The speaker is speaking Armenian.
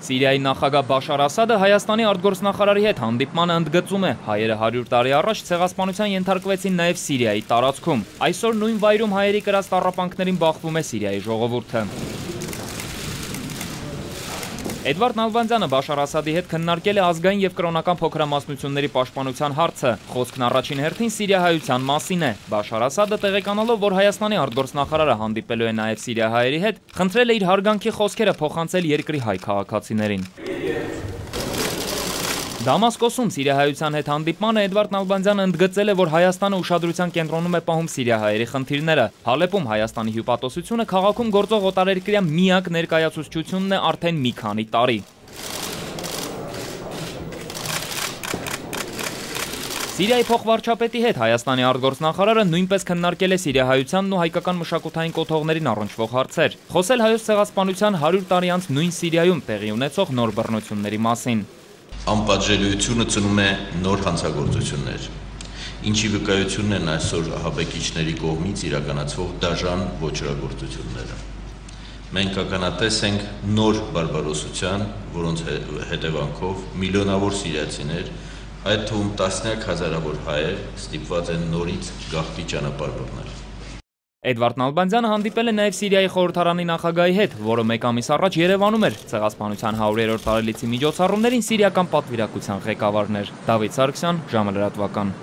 Սիրիայի նախագահ Բաշար Ասադը Հայաստանի արտգործնախարարի հետ հանդիպմանը ընդգծում է, հայերը 100 տարի առաջ ցեղասպանության ենթարկվեցին նաև Սիրիայի տարածքում։ Այսօր նույն վայրում հայերի կրած տառապանքներին բախվում է Սիրիայի ժողովուրդը։ Էդվարդ Նալբանդյանը Բաշար Ասադի հետ քննարկել է ազգային և կրոնական փոքրամասնությունների պաշտպանության հարցը։ Խոսքն առաջին հերթին սիրիահայության մասին է։ Բաշար Ասադը տեղեկանալով, որ Հայաստանի արտգործնախարարը հանդիպելու է նաև սիրիահայերի հետ, խնդրել է իր հարգանքի խոսքերը փոխանցել երկրի հայ քաղաքացիներին։ Դամասկոսում սիրիահայության հետ հանդիպմանը Էդվարդ Նալբանդյանը ընդգծել է, որ Հայաստանը ուշադրության կենտրոնում է պահում սիրիահայերի խնդիրները։ Հալեպում Հայաստանի հյուպատոսությունը քաղաքում գործող օտարերկրյա միակ ներկայացուցչությունն է արդեն մի քանի տարի։ Սիրիայի փոխվարչապետի հետ Հայաստանի արտգործնախարարը նույնպես քննարկել է սիրիահայությանն ու հայկական մշակութային կոթողներին առնչվող հարցեր։ Խոսել հայոց ցեղասպանության 100 տարի անց նույն Սիրիայում տեղի ունեցող նոր բռնությունների մասին։ Անպատժելիությունը ծնում է նոր հանցագործություններ, ինչի վկայությունն են այսօր ահաբեկիչների կողմից իրականացվող դաժան ոճրագործությունները։ Մենք ականատես ենք նոր բարբարոսության, որոնց հետևանքով միլիոնավոր սիրիացիներ, այդ թվում տասնյակ հազարավոր հայեր ստիպված են նորից գաղթի ճանապարհ բռնել։ Էդվարդ Նալբանդյանը հանդիպել է նաև Սիրիայի խորհրդարանի նախագահի հետ, որը մեկ ամիս առաջ Երևանում էր ցեղասպանության 100-րդ տարելիցի միջոցառումներին սիրիական պատվիրակության ղեկավարներ։ Դավիթ Սարգսյան, ժամը լրատվական։